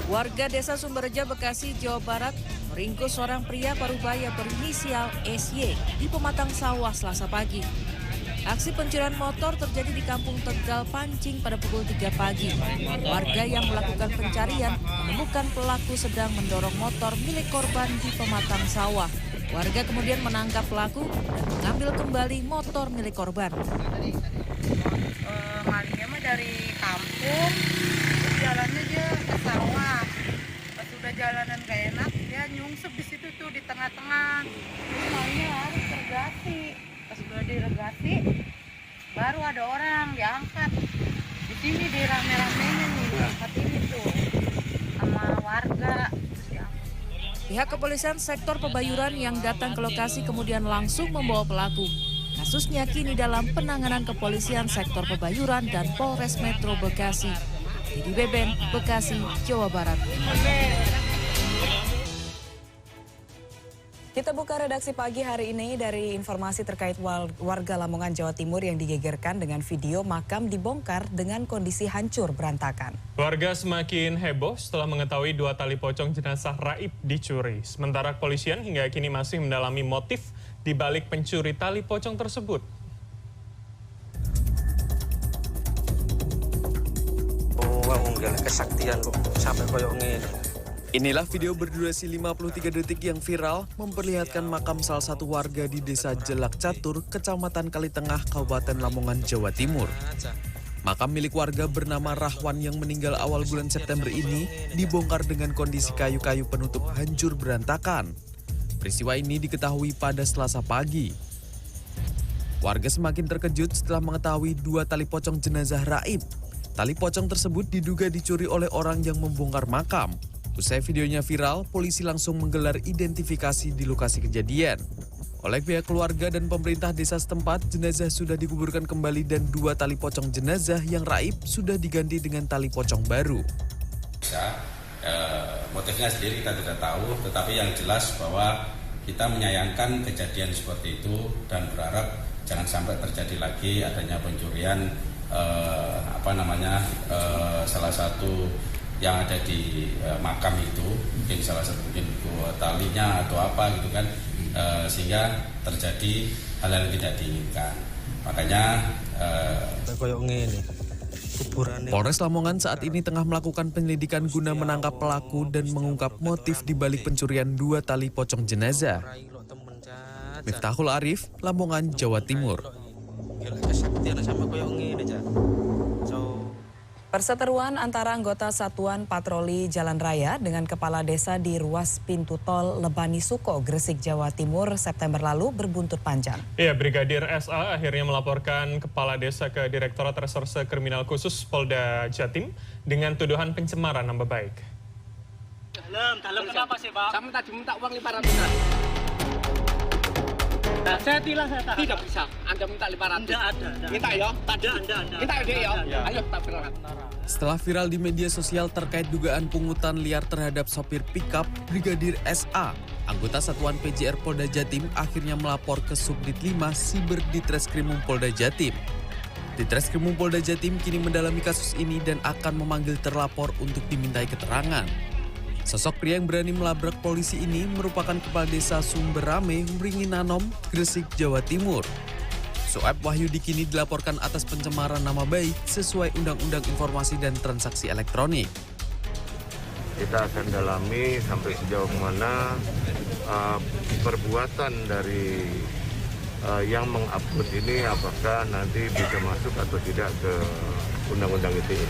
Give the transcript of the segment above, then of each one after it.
Warga Desa Sumberjo, Bekasi, Jawa Barat meringkus seorang pria parubaya berinisial SY di pematang sawah Selasa pagi. Aksi pencurian motor terjadi di Kampung Tegal, Pancing pada pukul 3 pagi. Warga yang melakukan pencarian menemukan pelaku sedang mendorong motor milik korban di pematang sawah. Warga kemudian menangkap pelaku dan mengambil kembali motor milik korban. Malingnya mah dari kampung, terus jalannya dia ke sawah. Pas udah jalanan gak enak, dia nyungsep di situ tuh di tengah-tengah. Terus maunya harus regasi. Pas udah diregasi, baru ada orang diangkat. Di sini dirame-ramein nih, diangkat ini tuh sama warga. Pihak kepolisian sektor Pebayuran yang datang ke lokasi kemudian langsung membawa pelaku. Kasusnya kini dalam penanganan kepolisian sektor Pebayuran dan Polres Metro Bekasi. Didi Beben, Bekasi, Jawa Barat. Kita buka redaksi pagi hari ini dari informasi terkait warga Lamongan, Jawa Timur yang digegerkan dengan video makam dibongkar dengan kondisi hancur berantakan. Warga semakin heboh setelah mengetahui 2 tali pocong jenazah raib dicuri. Sementara kepolisian hingga kini masih mendalami motif di balik pencuri tali pocong tersebut. Kesaktian kok sampai koyok ngene. Inilah video berdurasi 53 detik yang viral memperlihatkan makam salah satu warga di Desa Jelak Catur, Kecamatan Kalitengah, Kabupaten Lamongan, Jawa Timur. Makam milik warga bernama Rahwan yang meninggal awal bulan September ini dibongkar dengan kondisi kayu-kayu penutup hancur berantakan. Peristiwa ini diketahui pada Selasa pagi. Warga semakin terkejut setelah mengetahui 2 tali pocong jenazah raib. Tali pocong tersebut diduga dicuri oleh orang yang membongkar makam. Usai videonya viral, polisi langsung menggelar identifikasi di lokasi kejadian. Oleh pihak keluarga dan pemerintah desa setempat, jenazah sudah dikuburkan kembali dan 2 tali pocong jenazah yang raib sudah diganti dengan tali pocong baru. Motifnya sendiri kita tidak tahu, tetapi yang jelas bahwa kita menyayangkan kejadian seperti itu dan berharap jangan sampai terjadi lagi adanya pencurian salah satu yang ada di makam itu, mungkin salah satu mungkin talinya atau apa gitu kan, sehingga terjadi hal-hal yang tidak diinginkan. Makanya Polres Lamongan saat ini tengah melakukan penyelidikan guna menangkap pelaku dan mengungkap motif di balik pencurian 2 tali pocong jenazah. Miftahul Arif, Lamongan, Jawa Timur. Perseteruan antara anggota Satuan Patroli Jalan Raya dengan Kepala Desa di ruas pintu tol Lebani Suko, Gresik, Jawa Timur September lalu berbuntut panjang. Iya, Brigadir SA akhirnya melaporkan Kepala Desa ke Direktorat Reserse Kriminal Khusus Polda Jatim dengan tuduhan pencemaran nama baik. Dalam kenapa sih, Pak? Saya tadi minta uang 500-an. Nah, saya tilang, saya tahan. Tidak bisa. Anda minta 500. Tidak ada. Minta ya? Ada. Minta ya? Ayo, tak berangkat. Setelah viral di media sosial terkait dugaan pungutan liar terhadap sopir pickup, Brigadir SA, anggota Satuan PJR Polda Jatim akhirnya melapor ke Subdit 5 Siber Ditreskrimum Polda Jatim. Ditreskrimum Polda Jatim kini mendalami kasus ini dan akan memanggil terlapor untuk dimintai keterangan. Sosok pria yang berani melabrak polisi ini merupakan Kepala Desa Sumberame, Wringinanom, Gresik, Jawa Timur. Soeb Wahyudi kini dilaporkan atas pencemaran nama baik sesuai Undang-Undang Informasi dan Transaksi Elektronik. Kita akan dalami sampai sejauh mana perbuatan dari yang mengupload ini apakah nanti bisa masuk atau tidak ke Undang-Undang ITE.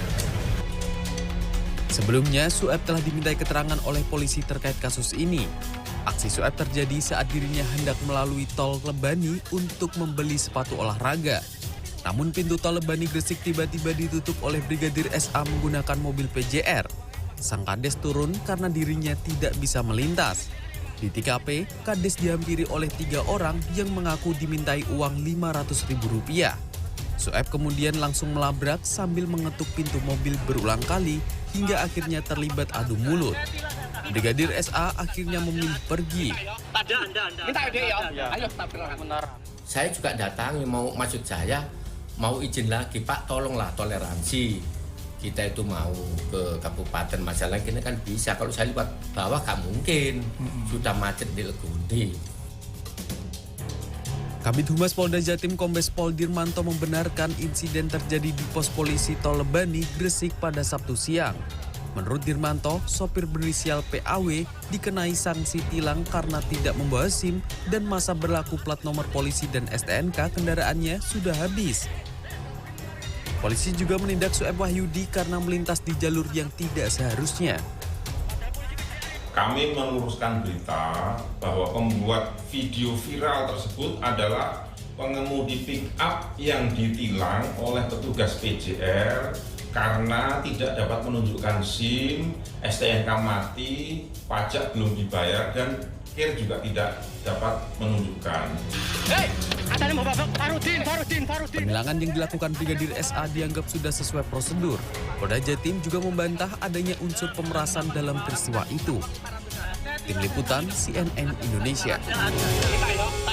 Sebelumnya, Soeb telah dimintai keterangan oleh polisi terkait kasus ini. Aksi Soeb terjadi saat dirinya hendak melalui tol Lebani untuk membeli sepatu olahraga. Namun pintu tol Lebani Gresik tiba-tiba ditutup oleh Brigadir SA menggunakan mobil PJR. Sang Kades turun karena dirinya tidak bisa melintas. Di TKP, Kades dihampiri oleh 3 orang yang mengaku dimintai uang Rp500.000. Soeb kemudian langsung melabrak sambil mengetuk pintu mobil berulang kali hingga akhirnya terlibat adu mulut. Brigadir SA akhirnya memilih pergi. Saya juga datang mau maksud saya mau izin lagi Pak, tolonglah toleransi. kita itu mau ke kabupaten masalah ini kan bisa. Kalau saya lewat bawah gak mungkin, sudah macet di Leguni. Kabid Humas Polda Jatim Kombes Pol Dirmanto membenarkan insiden terjadi di pos polisi Tol Lebani, Gresik pada Sabtu siang. Menurut Dirmanto, sopir berinisial PAW dikenai sanksi tilang karena tidak membawa SIM dan masa berlaku plat nomor polisi dan STNK kendaraannya sudah habis. Polisi juga menindak Sueb Wahyudi karena melintas di jalur yang tidak seharusnya. Kami meluruskan berita bahwa pembuat video viral tersebut adalah pengemudi pick-up yang ditilang oleh petugas PJR karena tidak dapat menunjukkan SIM, STNK mati, pajak belum dibayar, dan KIR juga tidak dapat menunjukkan. Penilangan yang dilakukan Brigadir SA dianggap sudah sesuai prosedur. Polda Jatim juga membantah adanya unsur pemerasan dalam peristiwa itu. Tim Liputan CNN Indonesia.